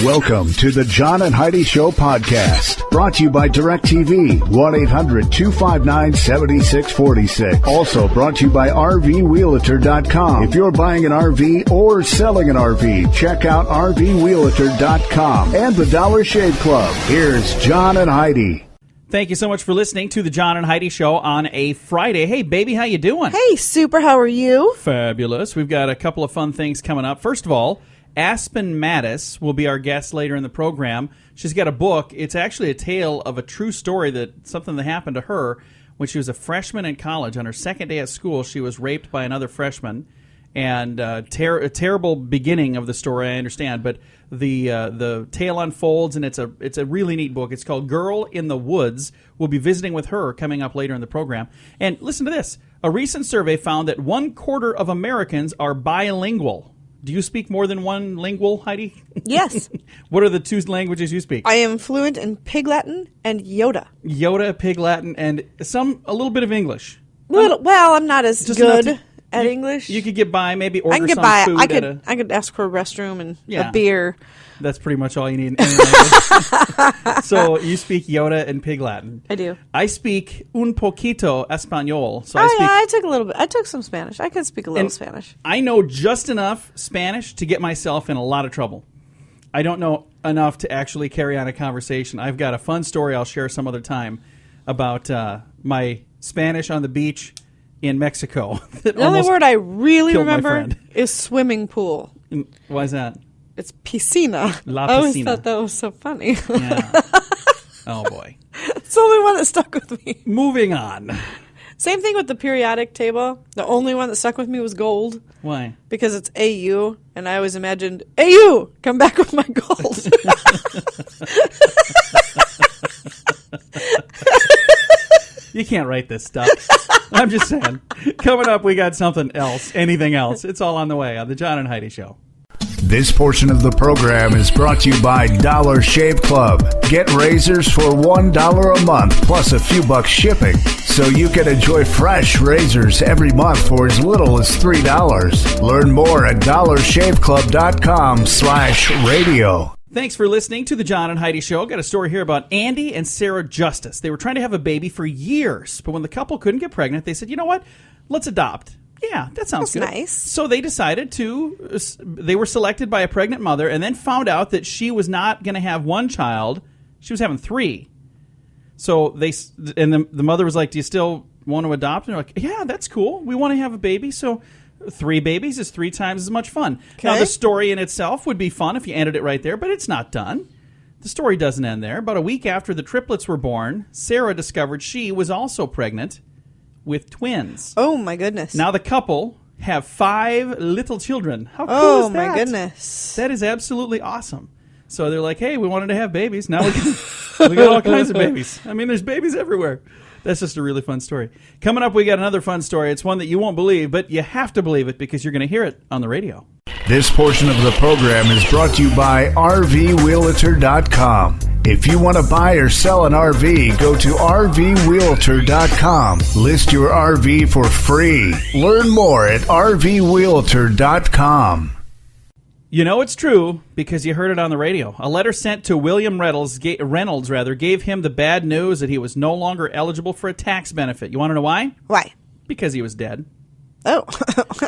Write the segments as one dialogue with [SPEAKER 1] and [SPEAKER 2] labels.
[SPEAKER 1] Welcome to the John and Heidi Show podcast, brought to you by DirecTV, 1-800-259-7646. Also brought to you by RVRealtor.com. If you're buying an RV or selling an RV, check out RVRealtor.com and the Dollar Shave Club. Here's John and Heidi.
[SPEAKER 2] Thank you so much for listening to the John and Heidi Show on a Friday. Hey, baby, how you doing?
[SPEAKER 3] Hey, super, how are you?
[SPEAKER 2] Fabulous. We've got a couple of fun things coming up. First of all, AspenMatis will be our guest later in the program. She's got a book. It's actually a tale of a true story, something that happened to her when she was a freshman in college. On her second day at school, she was raped by another freshman. And a terrible beginning of the story, I understand. But the tale unfolds, and it's a really neat book. It's called Girl in the Woods. We'll be visiting with her coming up later in the program. And listen to this. A recent survey found that 1/4 of Americans are bilingual. Do you speak more than one lingual, Heidi?
[SPEAKER 3] Yes.
[SPEAKER 2] What are the two languages you speak?
[SPEAKER 3] I am fluent in Pig Latin and Yoda.
[SPEAKER 2] Yoda, Pig Latin, and a little bit of English.
[SPEAKER 3] Well, I'm not as good at English.
[SPEAKER 2] You could get by, maybe order
[SPEAKER 3] I can get
[SPEAKER 2] some
[SPEAKER 3] by.
[SPEAKER 2] food.
[SPEAKER 3] I could ask for a restroom and
[SPEAKER 2] Yeah.
[SPEAKER 3] a beer.
[SPEAKER 2] That's pretty much all you need in any language. So you speak Yoda and Pig Latin.
[SPEAKER 3] I do.
[SPEAKER 2] I speak un poquito español. So
[SPEAKER 3] I took a little bit. I took some Spanish. I could speak a little Spanish.
[SPEAKER 2] I know just enough Spanish to get myself in a lot of trouble. I don't know enough to actually carry on a conversation. I've got a fun story I'll share some other time about my Spanish on the beach in Mexico.
[SPEAKER 3] The only word I really remember
[SPEAKER 2] friend.
[SPEAKER 3] is swimming pool.
[SPEAKER 2] Why is that?
[SPEAKER 3] It's piscina.
[SPEAKER 2] La
[SPEAKER 3] I always
[SPEAKER 2] piscina.
[SPEAKER 3] thought that was so funny.
[SPEAKER 2] Yeah. Oh, boy.
[SPEAKER 3] It's the only one that stuck with me.
[SPEAKER 2] Moving on.
[SPEAKER 3] Same thing with the periodic table. The only one that stuck with me was gold.
[SPEAKER 2] Why?
[SPEAKER 3] Because it's AU, and I always imagined, AU, come back with my gold.
[SPEAKER 2] You can't write this stuff. I'm just saying. Coming up, we got something else. Anything else. It's all on the way on the John and Heidi Show.
[SPEAKER 1] This portion of the program is brought to you by Dollar Shave Club. Get razors for $1 a month plus a few bucks shipping, so you can enjoy fresh razors every month for as little as $3. Learn more at dollarshaveclub.com/radio.
[SPEAKER 2] Thanks for listening to the John and Heidi Show. Got a story here about Andy and Sarah Justice. They were trying to have a baby for years, but when the couple couldn't get pregnant, they said, you know what? Let's adopt. Yeah, that sounds good.
[SPEAKER 3] Nice.
[SPEAKER 2] So they decided they were selected by a pregnant mother and then found out that she was not going to have one child. She was having 3. So the mother was like, do you still want to adopt? And they're like, yeah, that's cool. We want to have a baby. So 3 babies is 3 times as much fun.
[SPEAKER 3] Okay.
[SPEAKER 2] Now, the story in itself would be fun if you ended it right there, but it's not done. The story doesn't end there. About a week after the triplets were born, Sarah discovered she was also pregnant with twins.
[SPEAKER 3] Oh, my goodness.
[SPEAKER 2] Now the couple have 5 little children. How cool is that?
[SPEAKER 3] Oh, my goodness.
[SPEAKER 2] That is absolutely awesome. So they're like, hey, we wanted to have babies. Now we got all kinds of babies. I mean, there's babies everywhere. That's just a really fun story. Coming up, we got another fun story. It's one that you won't believe, but you have to believe it because you're going to hear it on the radio.
[SPEAKER 1] This portion of the program is brought to you by RVRealtor.com. If you want to buy or sell an RV, go to RVRealtor.com. List your RV for free. Learn more at RVRealtor.com.
[SPEAKER 2] You know it's true because you heard it on the radio. A letter sent to William Reynolds gave him the bad news that he was no longer eligible for a tax benefit. You want to know why?
[SPEAKER 3] Why?
[SPEAKER 2] Because he was dead.
[SPEAKER 3] Oh.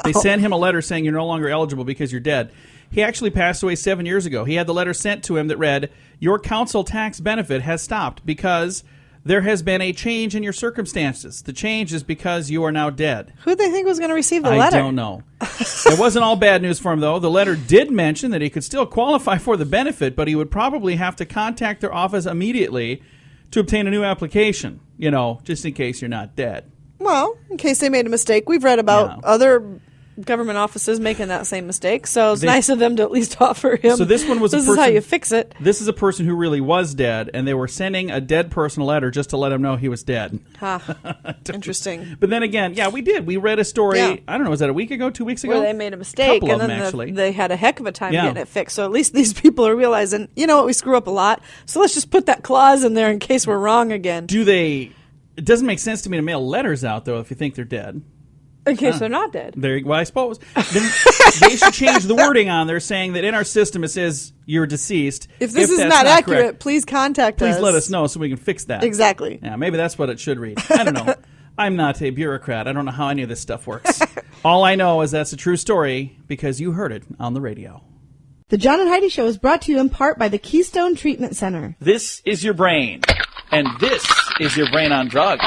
[SPEAKER 2] They sent him a letter saying you're no longer eligible because you're dead. He actually passed away 7 years ago. He had the letter sent to him that read, your council tax benefit has stopped because there has been a change in your circumstances. The change is because you are now dead.
[SPEAKER 3] Who did they think was going to receive the letter?
[SPEAKER 2] I don't know. It wasn't all bad news for him, though. The letter did mention that he could still qualify for the benefit, but he would probably have to contact their office immediately to obtain a new application, just in case you're not dead.
[SPEAKER 3] Well, in case they made a mistake. We've read about other government offices making that same mistake, so it's nice of them to at least offer him.
[SPEAKER 2] So this one was
[SPEAKER 3] this is how you fix it.
[SPEAKER 2] This is a person who really was dead, and they were sending a dead person a letter just to let him know he was dead.
[SPEAKER 3] Interesting.
[SPEAKER 2] But then again, we did. We read a story, I don't know, was that a week ago, 2 weeks ago?
[SPEAKER 3] Where they made a mistake,
[SPEAKER 2] Couple
[SPEAKER 3] and
[SPEAKER 2] of
[SPEAKER 3] then
[SPEAKER 2] them, actually.
[SPEAKER 3] they had a heck of a time getting it fixed. So at least these people are realizing, you know what, we screw up a lot, so let's just put that clause in there in case we're wrong again.
[SPEAKER 2] It doesn't make sense to me to mail letters out, though, if you think they're dead.
[SPEAKER 3] In case they're not dead.
[SPEAKER 2] Well, I suppose. Then they should change the wording on there saying that in our system it says you're deceased.
[SPEAKER 3] If this is not accurate, correct, please contact us.
[SPEAKER 2] Please let us know so we can fix that.
[SPEAKER 3] Exactly.
[SPEAKER 2] Yeah, maybe that's what it should read. I don't know. I'm not a bureaucrat. I don't know how any of this stuff works. All I know is that's a true story because you heard it on the radio.
[SPEAKER 4] The John and Heidi Show is brought to you in part by the Keystone Treatment Center.
[SPEAKER 5] This is your brain, and this is your brain on drugs.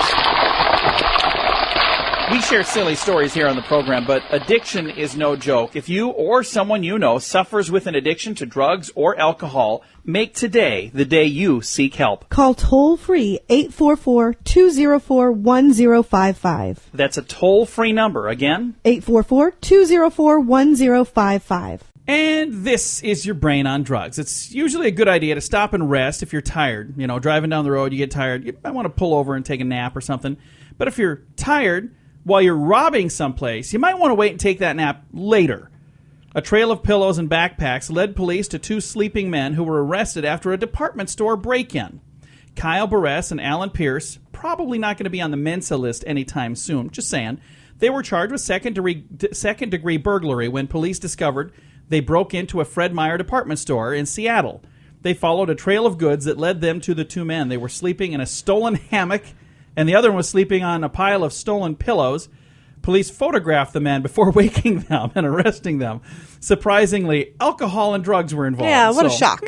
[SPEAKER 5] We share silly stories here on the program, but addiction is no joke. If you or someone you know suffers with an addiction to drugs or alcohol, make today the day you seek help.
[SPEAKER 4] Call toll-free 844-204-1055.
[SPEAKER 5] That's a toll-free number. Again?
[SPEAKER 4] 844-204-1055.
[SPEAKER 2] And this is your brain on drugs. It's usually a good idea to stop and rest if you're tired. You know, driving down the road, you get tired. You might want to pull over and take a nap or something. But if you're tired while you're robbing someplace, you might want to wait and take that nap later. A trail of pillows and backpacks led police to two sleeping men who were arrested after a department store break-in. Kyle Barres and Alan Pierce, probably not going to be on the Mensa list anytime soon, just saying. They were charged with second-degree burglary when police discovered they broke into a Fred Meyer department store in Seattle. They followed a trail of goods that led them to the two men. They were sleeping in a stolen hammock, and the other one was sleeping on a pile of stolen pillows. Police photographed the men before waking them and arresting them. Surprisingly, alcohol and drugs were involved.
[SPEAKER 3] Yeah, what a shock.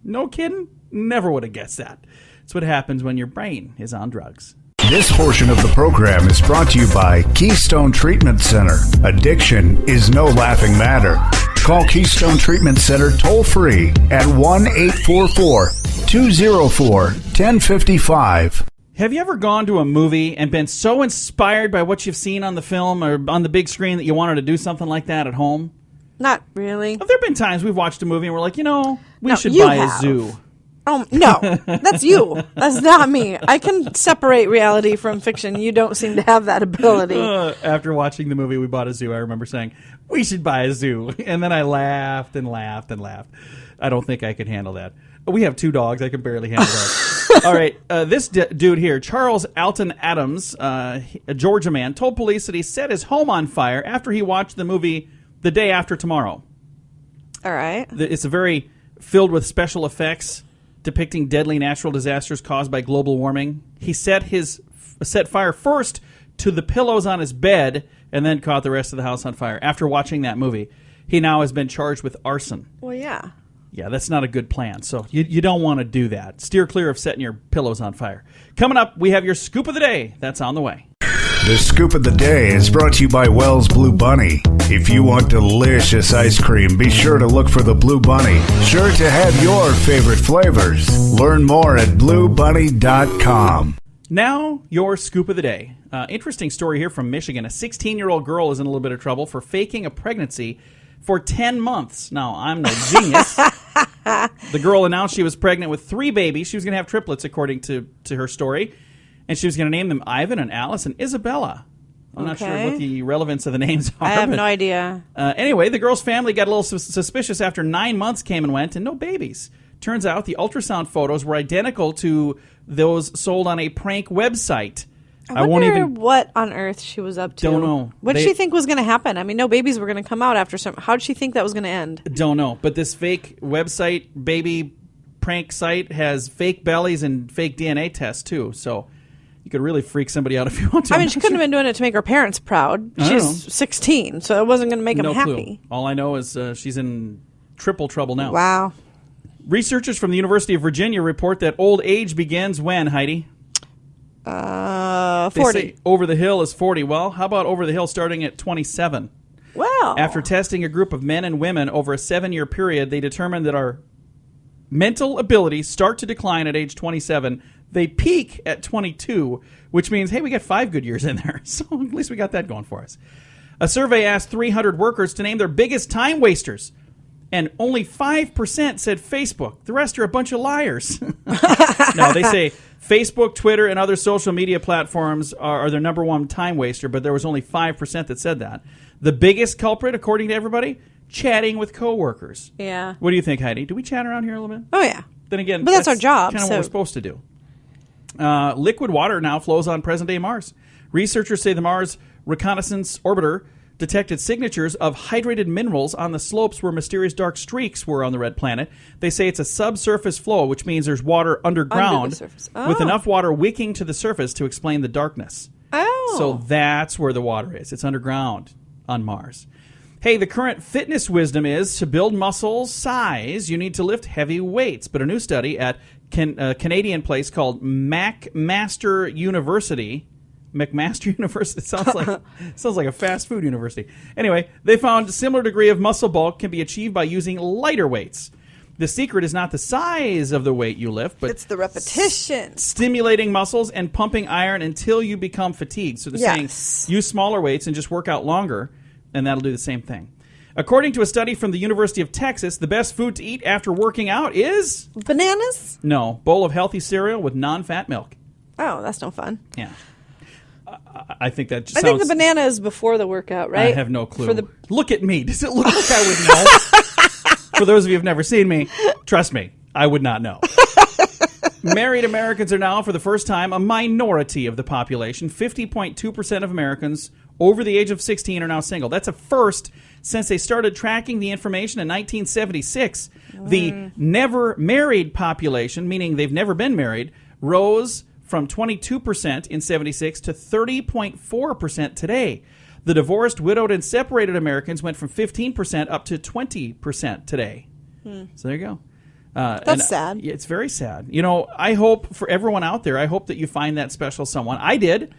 [SPEAKER 2] No kidding? Never would have guessed that. It's what happens when your brain is on drugs.
[SPEAKER 1] This portion of the program is brought to you by Keystone Treatment Center. Addiction is no laughing matter. Call Keystone Treatment Center toll-free at 1-844-204-1055.
[SPEAKER 2] Have you ever gone to a movie and been so inspired by what you've seen on the film or on the big screen that you wanted to do something like that at home?
[SPEAKER 3] Not really.
[SPEAKER 2] There have been times we've watched a movie and we're like, we should
[SPEAKER 3] you
[SPEAKER 2] buy
[SPEAKER 3] have.
[SPEAKER 2] a zoo.
[SPEAKER 3] Oh, no. That's you. That's not me. I can separate reality from fiction. You don't seem to have that ability.
[SPEAKER 2] After watching the movie We Bought a Zoo, I remember saying, we should buy a zoo. And then I laughed and laughed and laughed. I don't think I could handle that. We have two dogs. I can barely handle that. All right. This dude here, Charles Alton Adams, a Georgia man, told police that he set his home on fire after he watched the movie The Day After Tomorrow.
[SPEAKER 3] All right.
[SPEAKER 2] It's a very filled with special effects depicting deadly natural disasters caused by global warming. He set fire first to the pillows on his bed and then caught the rest of the house on fire. After watching that movie, he now has been charged with arson.
[SPEAKER 3] Well, yeah.
[SPEAKER 2] Yeah, that's not a good plan. So you don't want to do that. Steer clear of setting your pillows on fire. Coming up, we have your Scoop of the Day. That's on the way.
[SPEAKER 1] The Scoop of the Day is brought to you by Wells Blue Bunny. If you want delicious ice cream, be sure to look for the Blue Bunny. Sure to have your favorite flavors. Learn more at bluebunny.com.
[SPEAKER 2] Now, your Scoop of the Day. Interesting story here from Michigan. A 16-year-old girl is in a little bit of trouble for faking a pregnancy for 10 months. Now, I'm no genius. The girl announced she was pregnant with 3 babies. She was going to have triplets, according to her story. And she was going to name them Ivan and Alice and Isabella. I'm not sure what the relevance of the names are.
[SPEAKER 3] I have no idea.
[SPEAKER 2] Anyway, the girl's family got a little suspicious after 9 months came and went and no babies. Turns out the ultrasound photos were identical to those sold on a prank website.
[SPEAKER 3] I wonder what on earth she was up to.
[SPEAKER 2] Don't know.
[SPEAKER 3] What did she think was going to happen? I mean, no babies were going to come out after some. How did she think that was going to end?
[SPEAKER 2] Don't know. But this fake website, baby prank site, has fake bellies and fake DNA tests, too. So you could really freak somebody out if you want to.
[SPEAKER 3] I mean, she couldn't have been doing it to make her parents proud. She's 16, so it wasn't going to make them happy.
[SPEAKER 2] Clue. All I know is she's in triple trouble now.
[SPEAKER 3] Wow.
[SPEAKER 2] Researchers from the University of Virginia report that old age begins when, Heidi?
[SPEAKER 3] 40.
[SPEAKER 2] They say over the hill is 40. Well, how about over the hill starting at 27?
[SPEAKER 3] Wow.
[SPEAKER 2] After testing a group of men and women over a 7-year period, they determined that our mental abilities start to decline at age 27. They peak at 22, which means, hey, we got 5 good years in there. So at least we got that going for us. A survey asked 300 workers to name their biggest time wasters. And only 5% said Facebook. The rest are a bunch of liars. No, they say Facebook, Twitter, and other social media platforms are their number one time waster, but there was only 5% that said that. The biggest culprit, according to everybody, chatting with coworkers.
[SPEAKER 3] Yeah.
[SPEAKER 2] What do you think, Heidi? Do we chat around here a little bit?
[SPEAKER 3] Oh, yeah.
[SPEAKER 2] Then again,
[SPEAKER 3] but that's our job.
[SPEAKER 2] Kind of what we're supposed to do. Liquid water now flows on present-day Mars. Researchers say the Mars reconnaissance orbiter detected signatures of hydrated minerals on the slopes where mysterious dark streaks were on the red planet. They say it's a subsurface flow, which means there's water underground
[SPEAKER 3] Under the surface. Oh.
[SPEAKER 2] with enough water wicking to the surface to explain the darkness.
[SPEAKER 3] Oh.
[SPEAKER 2] So that's where the water is. It's underground on Mars. Hey, the current fitness wisdom is to build muscle size, you need to lift heavy weights. But a new study at a Canadian place called McMaster University sounds like a fast food university. Anyway, they found a similar degree of muscle bulk can be achieved by using lighter weights. The secret is not the size of the weight you lift, but
[SPEAKER 3] it's the repetition.
[SPEAKER 2] Stimulating muscles and pumping iron until you become fatigued. So they're saying use smaller weights and just work out longer, and that'll do the same thing. According to a study from the University of Texas, the best food to eat after working out is...
[SPEAKER 3] bananas?
[SPEAKER 2] No, bowl of healthy cereal with non-fat milk.
[SPEAKER 3] Oh, that's no fun.
[SPEAKER 2] Yeah. I think that just
[SPEAKER 3] I think the banana is before the workout, right?
[SPEAKER 2] I have no clue. Look at me. Does it look like I would know? For those of you who have never seen me, trust me, I would not know. Married Americans are now, for the first time, a minority of the population. 50.2% of Americans over the age of 16 are now single. That's a first since they started tracking the information in 1976. The never married population, meaning they've never been married, rose from 22% in 76 to 30.4% today. The divorced, widowed, and separated Americans went from 15% up to 20% today. So there you go.
[SPEAKER 3] That's sad.
[SPEAKER 2] It's very sad. You know, I hope for everyone out there, I hope that you find that special someone. I did,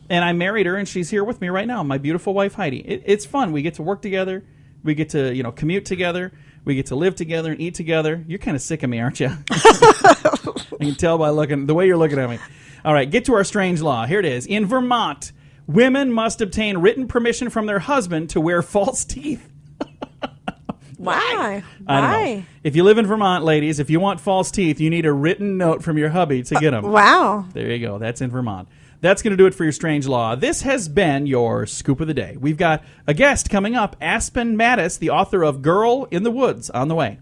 [SPEAKER 2] and I married her, and she's here with me right now, my beautiful wife, Heidi. It's fun. We get to work together. We get to, commute together. We get to live together and eat together. You're kind of sick of me, aren't you? I can tell by the way you're looking at me. All right, get to our strange law. Here it is. In Vermont, women must obtain written permission from their husband to wear false teeth.
[SPEAKER 3] Why?
[SPEAKER 2] I don't know. If you live in Vermont, ladies, if you want false teeth, you need a written note from your hubby to get them.
[SPEAKER 3] Wow.
[SPEAKER 2] There you go. That's in Vermont. That's going to do it for your strange law. This has been your Scoop of the Day. We've got a guest coming up, AspenMatis, the author of Girl in the Woods, on the way.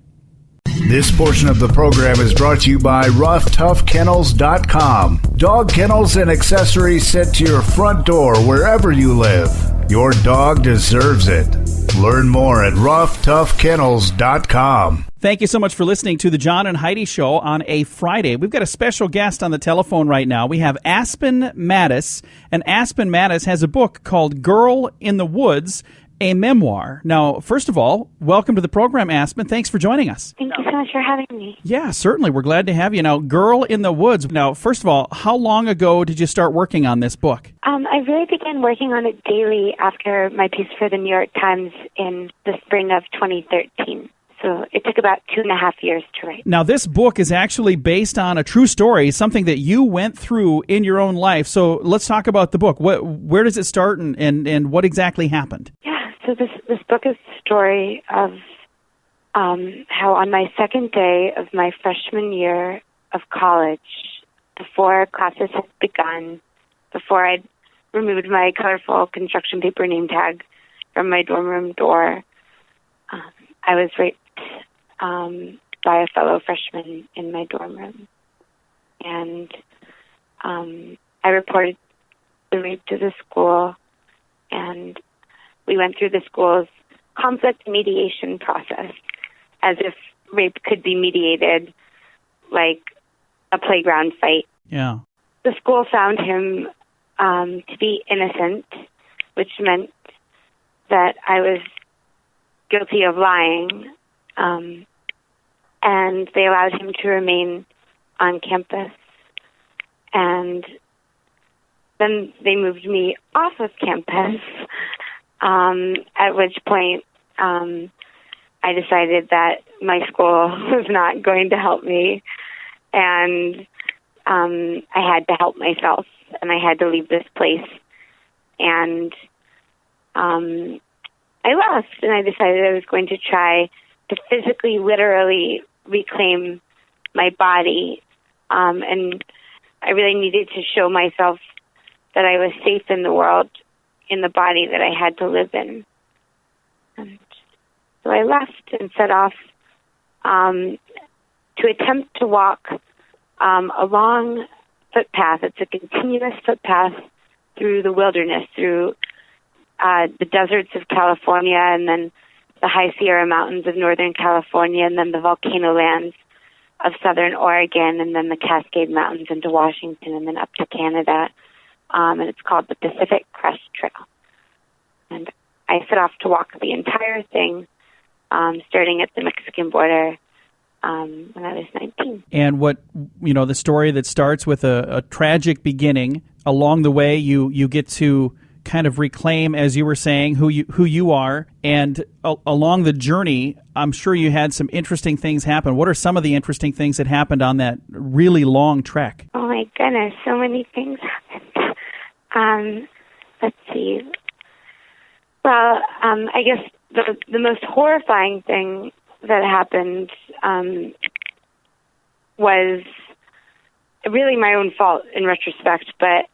[SPEAKER 1] This portion of the program is brought to you by RoughToughKennels.com. Dog kennels and accessories sent to your front door wherever you live. Your dog deserves it. Learn more at RoughToughKennels.com.
[SPEAKER 2] Thank you so much for listening to the John and Heidi Show on a Friday. We've got a special guest on the telephone right now. We have AspenMatis, and AspenMatis has a book called Girl in the Woods, a memoir. Now, first of all, welcome to the program, Aspen. Thanks for joining us.
[SPEAKER 6] Thank you so much for having me.
[SPEAKER 2] Yeah, certainly. We're glad to have you. Now, Girl in the Woods. Now, first of all, how long ago did you start working on this book?
[SPEAKER 6] I really began working on it daily after my piece for the New York Times in the spring of 2013. So it took about 2.5 years to write.
[SPEAKER 2] Now, this book is actually based on a true story, something that you went through in your own life. So let's talk about the book. Where does it start and what exactly happened?
[SPEAKER 6] Yeah, so this book is the story of how on my second day of my freshman year of college, before classes had begun, before I'd removed my colorful construction paper name tag from my dorm room door, I was raped by a fellow freshman in my dorm room. And I reported the rape to the school, and we went through the school's conflict mediation process as if rape could be mediated like a playground fight.
[SPEAKER 2] Yeah.
[SPEAKER 6] The school found him to be innocent, which meant that I was guilty of lying, and they allowed him to remain on campus. And then they moved me off of campus, at which point I decided that my school was not going to help me, and I had to help myself, and I had to leave this place. And I left, and I decided I was going to try to physically, literally reclaim my body. And I really needed to show myself that I was safe in the world, in the body that I had to live in. And so I left and set off to attempt to walk a long footpath. It's a continuous footpath through the wilderness, through the deserts of California, and then the high Sierra Mountains of Northern California, and then the volcano lands of Southern Oregon, and then the Cascade Mountains into Washington, and then up to Canada. And it's called the Pacific Crest Trail. And I set off to walk the entire thing, starting at the Mexican border when I was 19.
[SPEAKER 2] And the story that starts with a tragic beginning, along the way you get to kind of reclaim, as you were saying, who you are, and along the journey, I'm sure you had some interesting things happen. What are some of the interesting things that happened on that really long trek?
[SPEAKER 6] Oh my goodness, so many things happened. Let's see. Well, I guess the most horrifying thing that happened was really my own fault in retrospect, but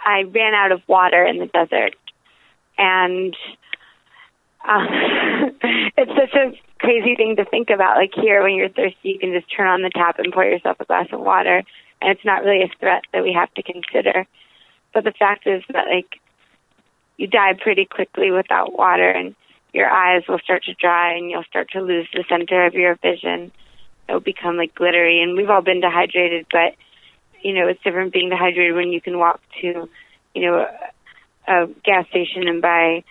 [SPEAKER 6] I ran out of water in the desert, and it's such a crazy thing to think about. Like here, when you're thirsty, you can just turn on the tap and pour yourself a glass of water, and it's not really a threat that we have to consider. But the fact is that, like, you die pretty quickly without water, and your eyes will start to dry, and you'll start to lose the center of your vision. It'll become, like, glittery, and we've all been dehydrated, but it's different being dehydrated when you can walk to, a gas station and buy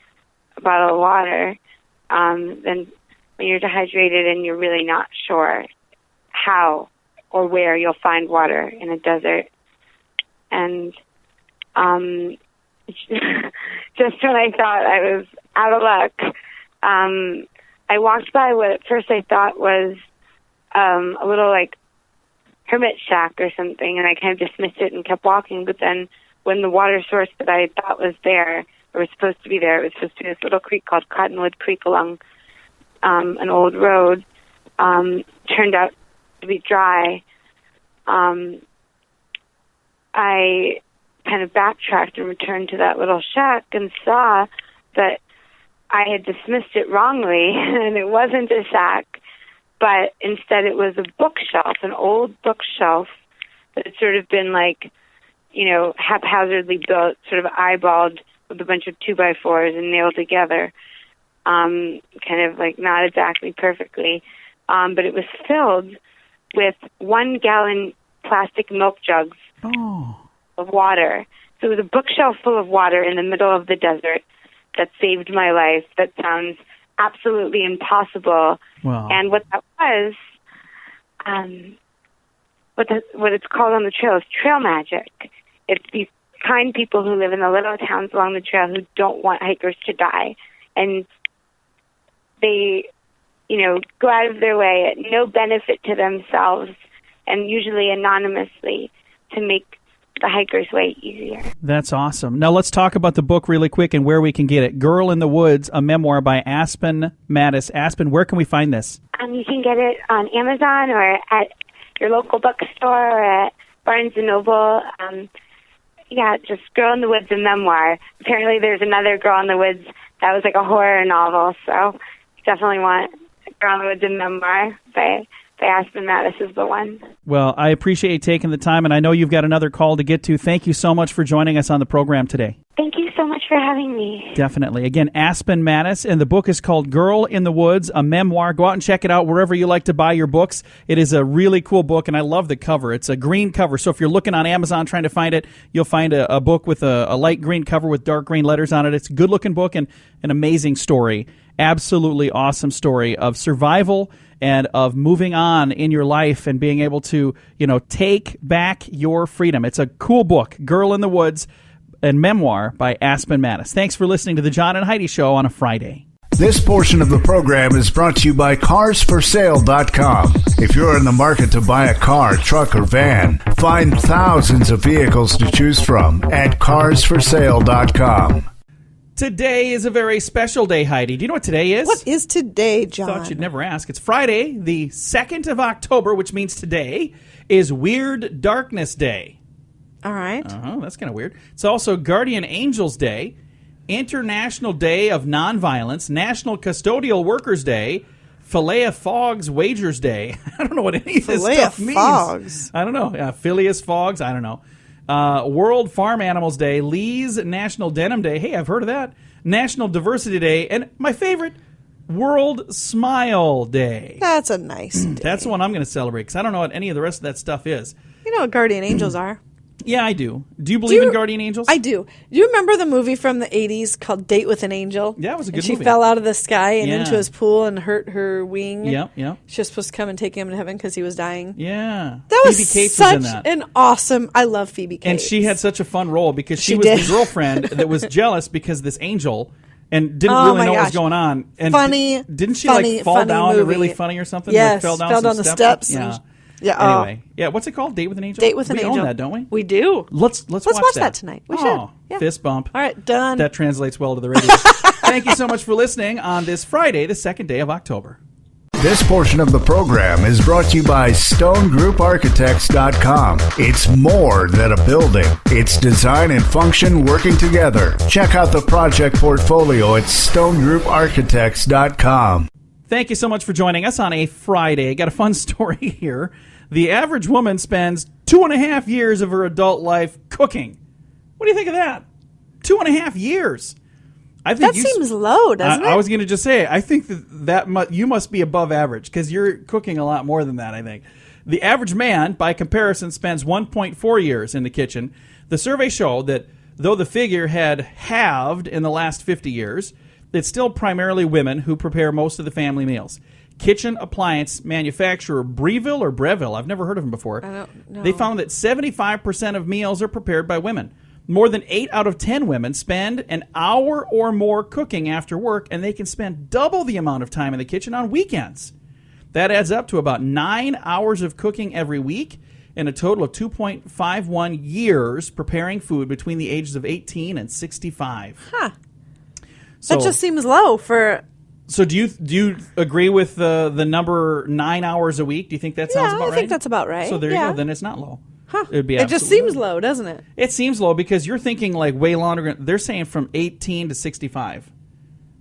[SPEAKER 6] a bottle of water, than when you're dehydrated and you're really not sure how or where you'll find water in a desert. And just when I thought I was out of luck, I walked by what at first I thought was a little, like, hermit shack or something, and I kind of dismissed it and kept walking. But then when the water source that I thought was there, or was supposed to be there, it was supposed to be this little creek called Cottonwood Creek along an old road, turned out to be dry. I kind of backtracked and returned to that little shack and saw that I had dismissed it wrongly, and it wasn't a shack, but instead it was a bookshelf, an old bookshelf that had sort of been, like, haphazardly built, sort of eyeballed with a bunch of 2x4s and nailed together, kind of, like, not exactly perfectly. But it was filled with 1-gallon plastic milk jugs of water. So it was a bookshelf full of water in the middle of the desert that saved my life. That sounds absolutely impossible.
[SPEAKER 2] Wow.
[SPEAKER 6] And what that was, what it's called on the trail is trail magic. It's these kind people who live in the little towns along the trail who don't want hikers to die. And they, go out of their way at no benefit to themselves, and usually anonymously, to make the hiker's way easier.
[SPEAKER 2] That's awesome. Now let's talk about the book really quick and where we can get it. Girl in the Woods, a memoir by AspenMatis. Aspen, where can we find this?
[SPEAKER 6] You can get it on Amazon or at your local bookstore or at Barnes & Noble. Just Girl in the Woods, a memoir. Apparently there's another Girl in the Woods that was like a horror novel, so definitely want Girl in the Woods, a memoir by AspenMatis is the one.
[SPEAKER 2] Well, I appreciate you taking the time, and I know you've got another call to get to. Thank you so much for joining us on the program today.
[SPEAKER 6] Thank you so much for having me.
[SPEAKER 2] Definitely. Again, AspenMatis, and the book is called Girl in the Woods, a memoir. Go out and check it out wherever you like to buy your books. It is a really cool book, and I love the cover. It's a green cover, so if you're looking on Amazon trying to find it, you'll find a book with a light green cover with dark green letters on it. It's a good-looking book and an amazing story. Absolutely awesome story of survival and of moving on in your life and being able to, take back your freedom. It's a cool book, Girl in the Woods, and memoir by AspenMatis. Thanks for listening to the John and Heidi Show on a Friday.
[SPEAKER 1] This portion of the program is brought to you by CarsForSale.com. If you're in the market to buy a car, truck, or van, find thousands of vehicles to choose from at CarsForSale.com.
[SPEAKER 2] Today is a very special day, Heidi. Do you know what today is?
[SPEAKER 3] What is today, John?
[SPEAKER 2] Thought you'd never ask. It's Friday, the 2nd of October, which means today is Weird Darkness Day.
[SPEAKER 3] All right.
[SPEAKER 2] That's kind of weird. It's also Guardian Angels Day, International Day of Nonviolence, National Custodial Workers Day, Phileas Fogg's Wagers Day. I don't know what any of this stuff means.
[SPEAKER 3] Fogs.
[SPEAKER 2] I don't know. Phileas Fogg's, I don't know. World Farm Animals Day, Lee's National Denim Day. Hey, I've heard of that. National Diversity Day, and my favorite, World Smile Day.
[SPEAKER 3] That's a nice day.
[SPEAKER 2] That's the one I'm going to celebrate because I don't know what any of the rest of that stuff is.
[SPEAKER 3] You know what guardian angels are?
[SPEAKER 2] Yeah, I do. Do you believe in guardian angels?
[SPEAKER 3] I do. Do you remember the movie from the 80s called Date with an Angel?
[SPEAKER 2] Yeah, it was a good
[SPEAKER 3] movie.
[SPEAKER 2] movie.
[SPEAKER 3] She fell out of the sky and into his pool and hurt her wing.
[SPEAKER 2] Yeah.
[SPEAKER 3] She was supposed to come and take him to heaven because he was dying.
[SPEAKER 2] Yeah.
[SPEAKER 3] That
[SPEAKER 2] Phoebe
[SPEAKER 3] was
[SPEAKER 2] Cates
[SPEAKER 3] such
[SPEAKER 2] was in that.
[SPEAKER 3] an awesome... I love Phoebe Cates.
[SPEAKER 2] And she had such a fun role because she was
[SPEAKER 3] did.
[SPEAKER 2] the girlfriend that was jealous because this angel and didn't really know what was going on. And didn't she fall down
[SPEAKER 3] movie.
[SPEAKER 2] Really funny or something?
[SPEAKER 3] Yes,
[SPEAKER 2] fell down
[SPEAKER 3] the steps.
[SPEAKER 2] Yeah.
[SPEAKER 3] Yeah.
[SPEAKER 2] Anyway, what's it called? Date with an Angel?
[SPEAKER 3] Date with an Angel.
[SPEAKER 2] We own that, don't we?
[SPEAKER 3] We do.
[SPEAKER 2] Let's watch
[SPEAKER 3] that tonight. We should. Yeah.
[SPEAKER 2] Fist bump.
[SPEAKER 3] All right, done.
[SPEAKER 2] That translates well to the radio. Thank you so much for listening on this Friday, the 2nd day of October.
[SPEAKER 1] This portion of the program is brought to you by StoneGroupArchitects.com. It's more than a building. It's design and function working together. Check out the project portfolio at StoneGroupArchitects.com.
[SPEAKER 2] Thank you so much for joining us on a Friday. Got a fun story here. The average woman spends 2.5 years of her adult life cooking. What do you think of that? 2.5 years. I think
[SPEAKER 3] that seems low, doesn't it?
[SPEAKER 2] I was going to just say, I think that you must be above average because you're cooking a lot more than that, I think. The average man, by comparison, spends 1.4 years in the kitchen. The survey showed that though the figure had halved in the last 50 years, it's still primarily women who prepare most of the family meals. Kitchen appliance manufacturer Breville, I've never heard of them before.
[SPEAKER 3] I don't know.
[SPEAKER 2] They found that 75% of meals are prepared by women. More than 8 out of 10 women spend an hour or more cooking after work, and they can spend double the amount of time in the kitchen on weekends. That adds up to about 9 hours of cooking every week and a total of 2.51 years preparing food between the ages of 18 and 65.
[SPEAKER 3] Huh.
[SPEAKER 2] So,
[SPEAKER 3] that just seems low for...
[SPEAKER 2] So do you agree with the number 9 hours a week? Do you think that sounds about right?
[SPEAKER 3] I think that's about right.
[SPEAKER 2] So there you go. Then it's not low.
[SPEAKER 3] Huh.
[SPEAKER 2] It'd be
[SPEAKER 3] it just seems low, doesn't it?
[SPEAKER 2] It seems low because you're thinking like way longer. They're saying from 18 to 65,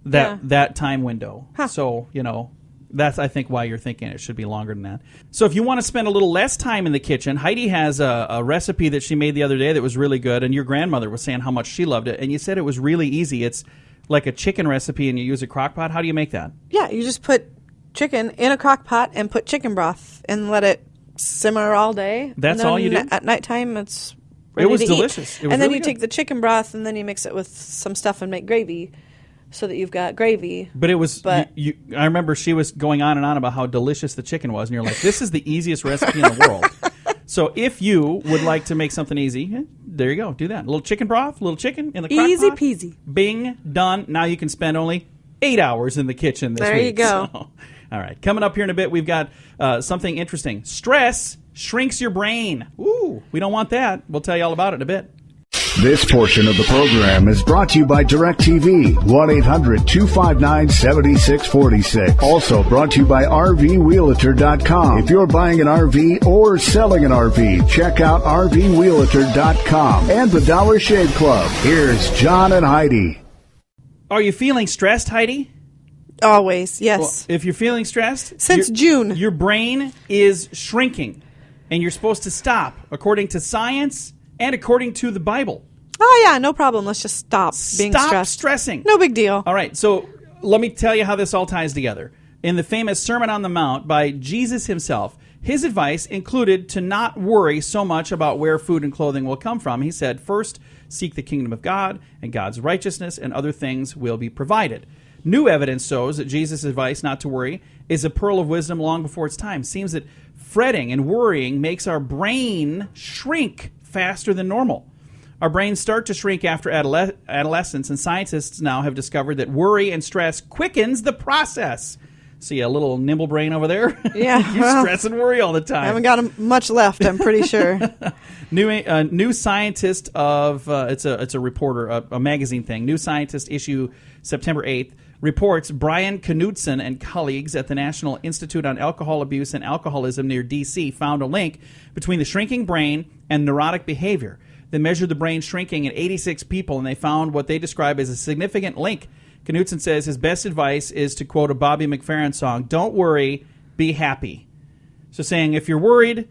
[SPEAKER 2] that time window.
[SPEAKER 3] Huh.
[SPEAKER 2] So, that's, I think, why you're thinking it should be longer than that. So if you want to spend a little less time in the kitchen, Heidi has a recipe that she made the other day that was really good, and your grandmother was saying how much she loved it, and you said it was really easy. It's like a chicken recipe, and you use a crock pot. How do you make that?
[SPEAKER 3] Yeah, you just put chicken in a crock pot and put chicken broth and let it simmer all day.
[SPEAKER 2] That's all you do?
[SPEAKER 3] At nighttime, it's ready
[SPEAKER 2] It was
[SPEAKER 3] to
[SPEAKER 2] delicious.
[SPEAKER 3] Eat.
[SPEAKER 2] It was
[SPEAKER 3] and then
[SPEAKER 2] really
[SPEAKER 3] you
[SPEAKER 2] good.
[SPEAKER 3] take the chicken broth and then you mix it with some stuff and make gravy so that you've got gravy.
[SPEAKER 2] But it was, I remember she was going on and on about how delicious the chicken was, and you're like, this is the easiest recipe in the world. So if you would like to make something easy, there you go. Do that. A little chicken broth, a little chicken in the crock
[SPEAKER 3] Easy
[SPEAKER 2] pot.
[SPEAKER 3] peasy.
[SPEAKER 2] Bing, done. Now you can spend only 8 hours in the kitchen this week.
[SPEAKER 3] There you go.
[SPEAKER 2] So, all right. Coming up here in a bit, we've got something interesting. Stress shrinks your brain. Ooh, we don't want that. We'll tell you all about it in a bit.
[SPEAKER 1] This portion of the program is brought to you by DirecTV, 1-800-259-7646. Also brought to you by RVRealtor.com. If you're buying an RV or selling an RV, check out RVRealtor.com and the Dollar Shave Club. Here's John and Heidi.
[SPEAKER 2] Are you feeling stressed, Heidi?
[SPEAKER 3] Always, yes.
[SPEAKER 2] Well, if you're feeling stressed,
[SPEAKER 3] Since June.
[SPEAKER 2] Your brain is shrinking, and you're supposed to stop, according to science and according to the Bible.
[SPEAKER 3] Oh, yeah, no problem. Let's just stop being
[SPEAKER 2] Stop
[SPEAKER 3] stressed.
[SPEAKER 2] stressing.
[SPEAKER 3] No big deal.
[SPEAKER 2] All right, so let me tell you how this all ties together. In the famous Sermon on the Mount by Jesus himself, his advice included to not worry so much about where food and clothing will come from. He said, first, seek the kingdom of God and God's righteousness, and other things will be provided. New evidence shows that Jesus' advice not to worry is a pearl of wisdom long before its time. It seems that fretting and worrying makes our brain shrink faster than normal. Our brains start to shrink after adolescence, and scientists now have discovered that worry and stress quickens the process. See a little nimble brain over there?
[SPEAKER 3] Yeah.
[SPEAKER 2] You stress and worry all the time.
[SPEAKER 3] I haven't got much left, I'm pretty sure.
[SPEAKER 2] New Scientist of it's a reporter, a magazine thing. New Scientist issue September 8th reports Brian Knudsen and colleagues at the National Institute on Alcohol Abuse and Alcoholism near D.C. found a link between the shrinking brain and neurotic behavior. They measured the brain shrinking in 86 people, and they found what they describe as a significant link. Knudsen says his best advice is to quote a Bobby McFerrin song, "Don't worry, be happy." So saying if you're worried,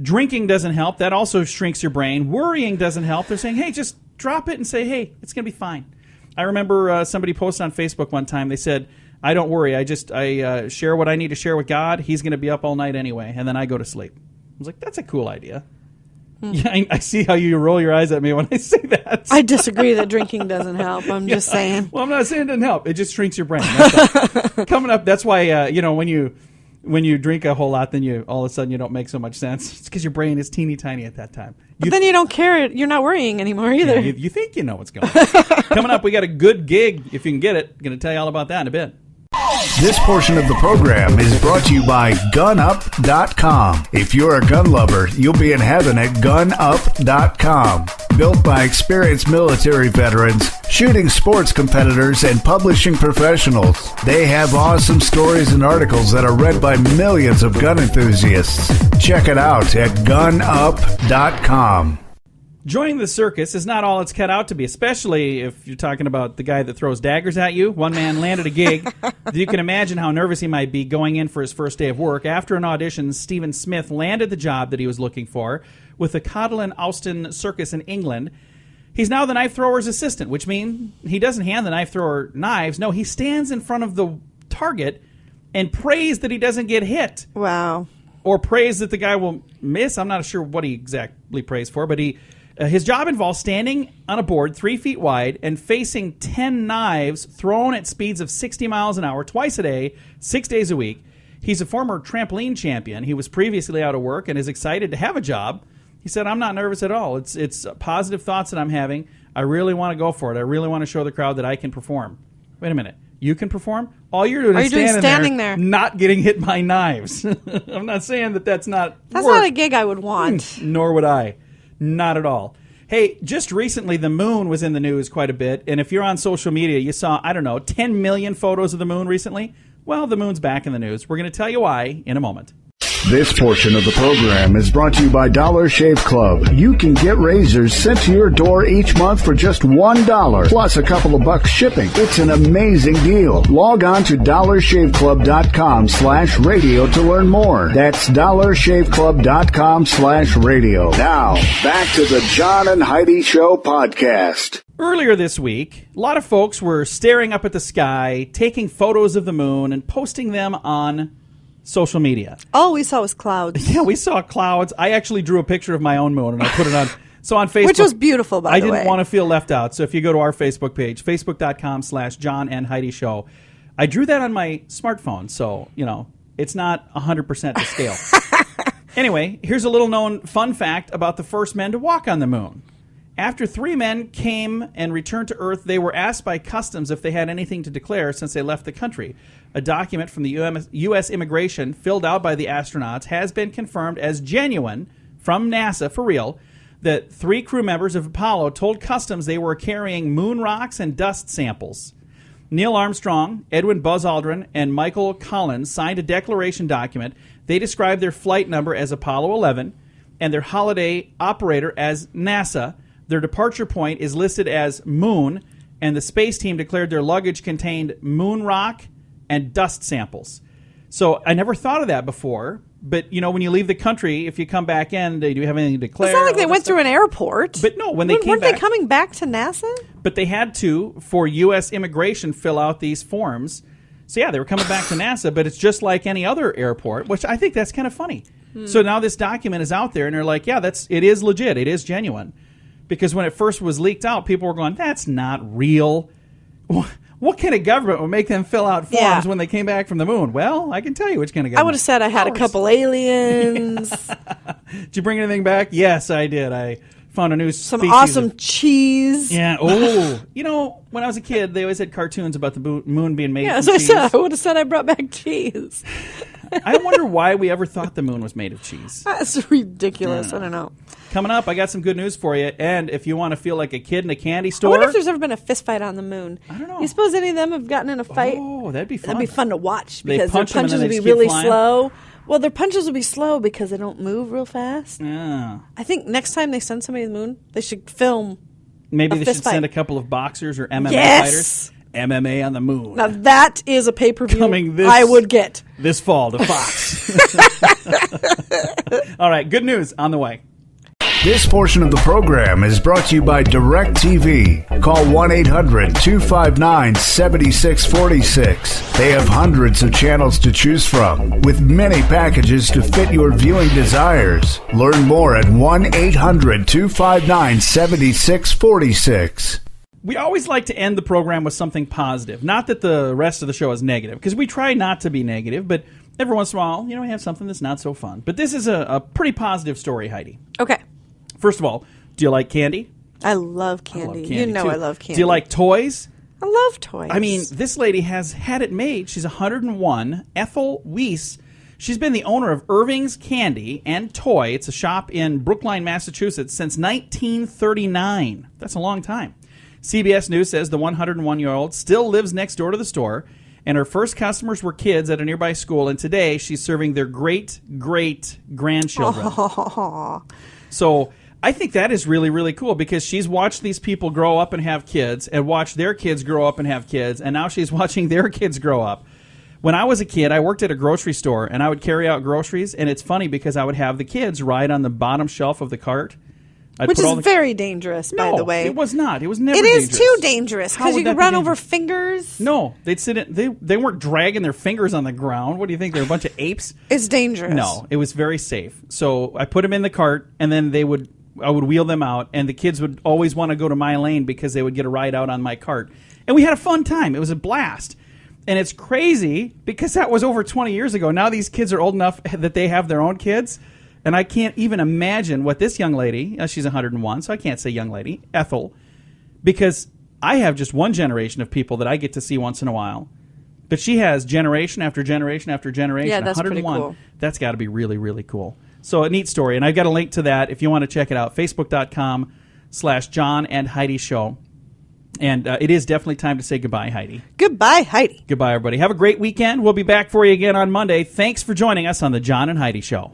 [SPEAKER 2] drinking doesn't help. That also shrinks your brain. Worrying doesn't help. They're saying, hey, just drop it and say, hey, it's going to be fine. I remember somebody posted on Facebook one time. They said, I don't worry. I share what I need to share with God. He's going to be up all night anyway, and then I go to sleep. I was like, that's a cool idea. Yeah, I see how you roll your eyes at me when I say that.
[SPEAKER 3] I disagree that drinking doesn't help. I'm just saying.
[SPEAKER 2] Well, I'm not saying it doesn't help. It just shrinks your brain. That's all. Coming up, that's why, when you drink a whole lot, then you all of a sudden you don't make so much sense. It's because your brain is teeny tiny at that time.
[SPEAKER 3] But then you don't care. You're not worrying anymore either.
[SPEAKER 2] Yeah, you think you know what's going on. Coming up, we got a good gig, if you can get it. Going to tell you all about that in a bit.
[SPEAKER 1] This portion of the program is brought to you by GunUp.com. If you're a gun lover, you'll be in heaven at GunUp.com. Built by experienced military veterans, shooting sports competitors, and publishing professionals. They have awesome stories and articles that are read by millions of gun enthusiasts. Check it out at GunUp.com.
[SPEAKER 2] Joining the circus is not all it's cut out to be, especially if you're talking about the guy that throws daggers at you. One man landed a gig. You can imagine how nervous he might be going in for his first day of work. After an audition, Stephen Smith landed the job that he was looking for with the Cottle and Austin Circus in England. He's now the knife thrower's assistant, which means he doesn't hand the knife thrower knives. No, he stands in front of the target and prays that he doesn't get hit.
[SPEAKER 3] Wow.
[SPEAKER 2] Or prays that the guy will miss. I'm not sure what he exactly prays for, but his job involves standing on a board 3 feet wide and facing 10 knives thrown at speeds of 60 miles an hour twice a day, 6 days a week. He's a former trampoline champion. He was previously out of work and is excited to have a job. He said, I'm not nervous at all. It's positive thoughts that I'm having. I really want to go for it. I really want to show the crowd that I can perform. Wait a minute. You can perform? All you're doing is standing there, not getting hit by knives. I'm not saying that that's not
[SPEAKER 3] That's
[SPEAKER 2] work.
[SPEAKER 3] not a gig I would want.
[SPEAKER 2] Nor would I. Not at all. Hey, just recently the moon was in the news quite a bit, and if you're on social media, you saw, 10 million photos of the moon recently. Well, the moon's back in the news. We're going to tell you why in a moment.
[SPEAKER 1] This portion of the program is brought to you by Dollar Shave Club. You can get razors sent to your door each month for just $1, plus a couple of bucks shipping. It's an amazing deal. Log on to dollarshaveclub.com/radio to learn more. That's dollarshaveclub.com/radio. Now, back to the John and Heidi Show podcast.
[SPEAKER 2] Earlier this week, a lot of folks were staring up at the sky, taking photos of the moon, and posting them on social media.
[SPEAKER 3] All we saw was clouds.
[SPEAKER 2] Yeah, we saw clouds. I actually drew a picture of my own moon and I put it on. So on Facebook,
[SPEAKER 3] which was beautiful, by the way.
[SPEAKER 2] I didn't want to feel left out. So if you go to our Facebook page, facebook.com/John and Heidi Show, I drew that on my smartphone. So, it's not 100% to scale. Anyway, here's a little known fun fact about the first men to walk on the moon. After 3 men came and returned to Earth, they were asked by customs if they had anything to declare since they left the country. A document from the U.S. Immigration filled out by the astronauts has been confirmed as genuine from NASA, for real, that 3 crew members of Apollo told customs they were carrying moon rocks and dust samples. Neil Armstrong, Edwin Buzz Aldrin, and Michael Collins signed a declaration document. They described their flight number as Apollo 11 and their holiday operator as NASA. Their departure point is listed as Moon, and the space team declared their luggage contained moon rock and dust samples. So I never thought of that before, but when you leave the country, if you come back in, do you have anything to declare?
[SPEAKER 3] It's not like they went through an airport.
[SPEAKER 2] But no, when they came
[SPEAKER 3] weren't
[SPEAKER 2] back,
[SPEAKER 3] they coming back to NASA?
[SPEAKER 2] But they had to, for U.S. immigration, fill out these forms. So yeah, they were coming back to NASA, but it's just like any other airport, which I think that's kind of funny. So now this document is out there, and they're like, yeah, it is legit, it is genuine. Because when it first was leaked out, people were going, that's not real. What kind of government would make them fill out forms when they came back from the moon? Well, I can tell you which kind of government.
[SPEAKER 3] I would have said I had a couple aliens.
[SPEAKER 2] Did you bring anything back? Yes, I did. I found a new
[SPEAKER 3] Some
[SPEAKER 2] species
[SPEAKER 3] awesome cheese.
[SPEAKER 2] Yeah. Oh, when I was a kid, they always had cartoons about the moon being made from
[SPEAKER 3] so
[SPEAKER 2] cheese.
[SPEAKER 3] I would have said I brought back cheese.
[SPEAKER 2] I wonder why we ever thought the moon was made of cheese.
[SPEAKER 3] That's ridiculous. I don't know.
[SPEAKER 2] Coming up, I got some good news for you. And if you want to feel like a kid in a candy store.
[SPEAKER 3] I wonder if there's ever been a fist fight on the moon.
[SPEAKER 2] I don't know.
[SPEAKER 3] You suppose any of them have gotten in a fight?
[SPEAKER 2] Oh, that'd be fun.
[SPEAKER 3] That'd be fun to watch
[SPEAKER 2] They
[SPEAKER 3] because their
[SPEAKER 2] punch 'em and
[SPEAKER 3] punches
[SPEAKER 2] then
[SPEAKER 3] would
[SPEAKER 2] they
[SPEAKER 3] be
[SPEAKER 2] just keep
[SPEAKER 3] really
[SPEAKER 2] flying?
[SPEAKER 3] slow. Well, their punches would be slow because they don't move real fast.
[SPEAKER 2] Yeah.
[SPEAKER 3] I think next time they send somebody to the moon, they should film.
[SPEAKER 2] Maybe they should
[SPEAKER 3] fist fight.
[SPEAKER 2] send a couple of boxers or MMA
[SPEAKER 3] Yes!
[SPEAKER 2] fighters. MMA on the moon.
[SPEAKER 3] Now that is a pay-per-view
[SPEAKER 2] Coming
[SPEAKER 3] I would get.
[SPEAKER 2] This fall to Fox. All right, good news on the way.
[SPEAKER 1] This portion of the program is brought to you by DirecTV. Call 1-800-259-7646. They have hundreds of channels to choose from, with many packages to fit your viewing desires. Learn more at 1-800-259-7646.
[SPEAKER 2] We always like to end the program with something positive. Not that the rest of the show is negative, because we try not to be negative, but every once in a while, we have something that's not so fun. But this is a pretty positive story, Heidi.
[SPEAKER 3] Okay.
[SPEAKER 2] First of all, do you like candy?
[SPEAKER 3] I love candy.
[SPEAKER 2] Too.
[SPEAKER 3] I love candy.
[SPEAKER 2] Do you like toys?
[SPEAKER 3] I love toys.
[SPEAKER 2] I mean, this lady has had it made. She's 101. Ethel Weiss. She's been the owner of Irving's Candy and Toy. It's a shop in Brookline, Massachusetts since 1939. That's a long time. CBS News says the 101-year-old still lives next door to the store, and her first customers were kids at a nearby school, and today she's serving their great-great-grandchildren.
[SPEAKER 3] Aww.
[SPEAKER 2] So I think that is really, really cool because she's watched these people grow up and have kids and watched their kids grow up and have kids, and now she's watching their kids grow up. When I was a kid, I worked at a grocery store, and I would carry out groceries, and it's funny because I would have the kids ride on the bottom shelf of the cart.
[SPEAKER 3] Which is very dangerous, by the way.
[SPEAKER 2] No, it was not. It was never
[SPEAKER 3] It
[SPEAKER 2] dangerous.
[SPEAKER 3] is too dangerous because you could run over fingers.
[SPEAKER 2] No, they'd sit in. They weren't dragging their fingers on the ground. What do you think? They're a bunch of apes?
[SPEAKER 3] It's dangerous.
[SPEAKER 2] No, it was very safe. So I put them in the cart, and then I would wheel them out, and the kids would always want to go to my lane because they would get a ride out on my cart. And we had a fun time. It was a blast. And it's crazy because that was over 20 years ago. Now these kids are old enough that they have their own kids. And I can't even imagine what this young lady, she's 101, so I can't say young lady, Ethel, because I have just one generation of people that I get to see once in a while. But she has generation after generation after generation.
[SPEAKER 3] Yeah, that's
[SPEAKER 2] 101.
[SPEAKER 3] pretty cool.
[SPEAKER 2] That's got to be really, really cool. So a neat story. And I've got a link to that if you want to check it out. Facebook.com/John and Heidi Show. And it is definitely time to say goodbye, Heidi.
[SPEAKER 3] Goodbye, Heidi.
[SPEAKER 2] Goodbye, everybody. Have a great weekend. We'll be back for you again on Monday. Thanks for joining us on the John and Heidi Show.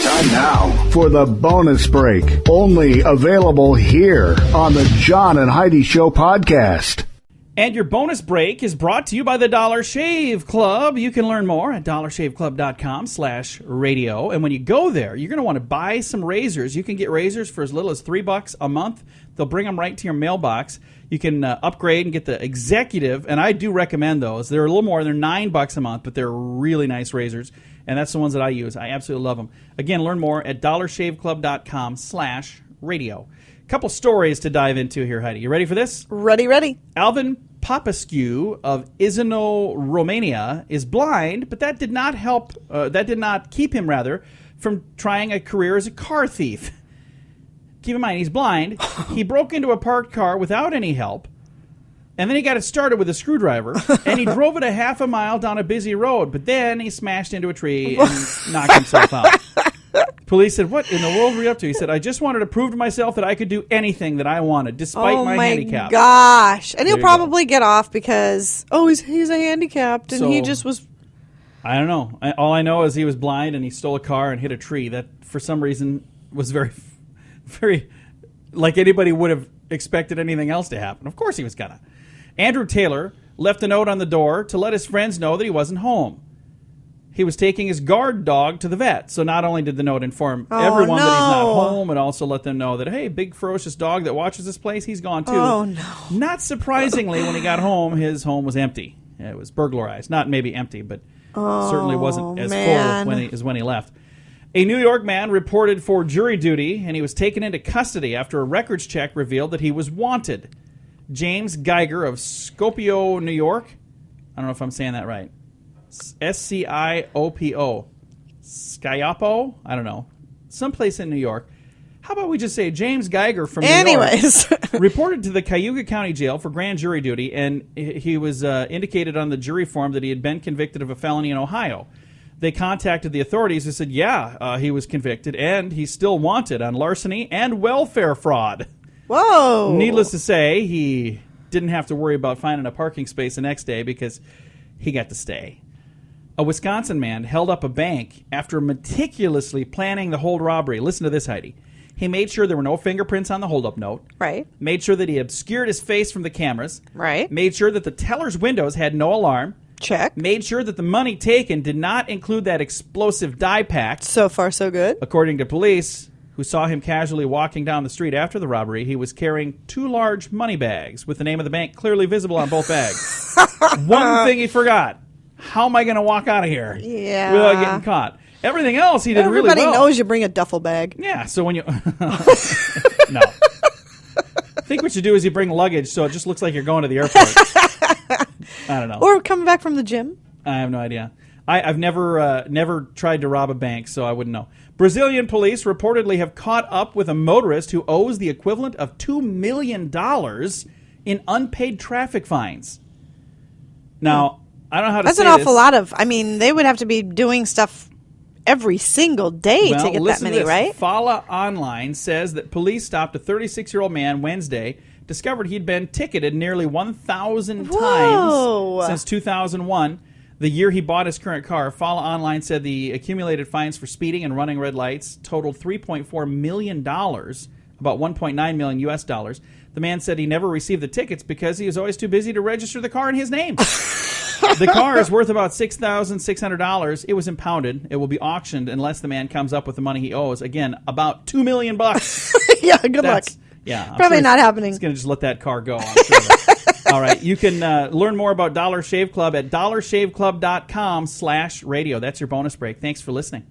[SPEAKER 1] Time now for the bonus break, only available here on the John and Heidi Show podcast.
[SPEAKER 2] And your bonus break is brought to you by the Dollar Shave Club. You can learn more at dollarshaveclub.com/radio. And when you go there, you're going to want to buy some razors. You can get razors for as little as $3 a month. They'll bring them right to your mailbox. You can upgrade and get the executive, and I do recommend those. They're a little more. They're $9 a month, but they're really nice razors. And that's the ones that I use. I absolutely love them. Again, learn more at dollarshaveclub.com/radio. Couple stories to dive into here, Heidi. You ready for this?
[SPEAKER 3] Ready.
[SPEAKER 2] Alvin Popescu of Izino, Romania, is blind, but that did not help. That did not keep him, from trying a career as a car thief. Keep in mind, he's blind. He broke into a parked car without any help, and then he got it started with a screwdriver, and he drove it a half a mile down a busy road, but then he smashed into a tree and knocked himself out. Police said, "What in the world were you up to?" He said, "I just wanted to prove to myself that I could do anything that I wanted, despite my handicap."
[SPEAKER 3] Oh, my gosh. And he'll probably get off because, he's a handicapped, and he just was...
[SPEAKER 2] I don't know. All I know is he was blind, and he stole a car and hit a tree. That, for some reason, was very, very... like anybody would have expected anything else to happen. Of course he was gonna. Andrew Taylor left a note on the door to let his friends know that he wasn't home. He was taking his guard dog to the vet. So not only did the note inform everyone that he's not home, it also let them know that, hey, big ferocious dog that watches this place, he's gone too.
[SPEAKER 3] Oh, no.
[SPEAKER 2] Not surprisingly, when he got home, his home was empty. It was burglarized. Not maybe empty, but certainly wasn't as full as when he left. A New York man reported for jury duty, and he was taken into custody after a records check revealed that he was wanted. James Geiger of Scipio, New York. I don't know if I'm saying that right. Sciopo. Sciopo? I don't know. Someplace in New York. How about we just say James Geiger from New York reported to the Cayuga County Jail for grand jury duty, and he was indicated on the jury form that he had been convicted of a felony in Ohio. They contacted the authorities and said, he was convicted, and he's still wanted on larceny and welfare fraud.
[SPEAKER 3] Whoa.
[SPEAKER 2] Needless to say, he didn't have to worry about finding a parking space the next day because he got to stay. A Wisconsin man held up a bank after meticulously planning the hold robbery. Listen to this, Heidi. He made sure there were no fingerprints on the hold-up note.
[SPEAKER 3] Right.
[SPEAKER 2] Made sure that he obscured his face from the cameras.
[SPEAKER 3] Right.
[SPEAKER 2] Made sure that the teller's windows had no alarm.
[SPEAKER 3] Check.
[SPEAKER 2] Made sure that the money taken did not include that explosive dye pack.
[SPEAKER 3] So far, so good.
[SPEAKER 2] According to police, who saw him casually walking down the street after the robbery. He was carrying 2 large money bags with the name of the bank clearly visible on both bags. One thing he forgot. How am I going to walk out of here without getting caught? Everything else he did really well.
[SPEAKER 3] Everybody knows you bring a duffel bag.
[SPEAKER 2] Yeah, so when you... No. I think what you do is you bring luggage so it just looks like you're going to the airport. I don't know.
[SPEAKER 3] Or coming back from the gym.
[SPEAKER 2] I have no idea. I've never tried to rob a bank, so I wouldn't know. Brazilian police reportedly have caught up with a motorist who owes the equivalent of $2 million in unpaid traffic fines. Now, I don't know how to say this.
[SPEAKER 3] That's an awful lot of... I mean, they would have to be doing stuff every single day to get that many, right?
[SPEAKER 2] Fala Online says that police stopped a 36-year-old man Wednesday, discovered he'd been ticketed nearly 1,000 times since 2001, the year he bought his current car. Fala Online said the accumulated fines for speeding and running red lights totaled $3.4 million, about $1.9 million US dollars. The man said he never received the tickets because he was always too busy to register the car in his name. The car is worth about $6,600. It was impounded. It will be auctioned unless the man comes up with the money he owes. Again, about $2 million.
[SPEAKER 3] Yeah, good luck.
[SPEAKER 2] Yeah,
[SPEAKER 3] probably not happening. He's
[SPEAKER 2] going to just let that car go. I'm sure. All right, you can learn more about Dollar Shave Club at dollarshaveclub.com/radio. That's your bonus break. Thanks for listening.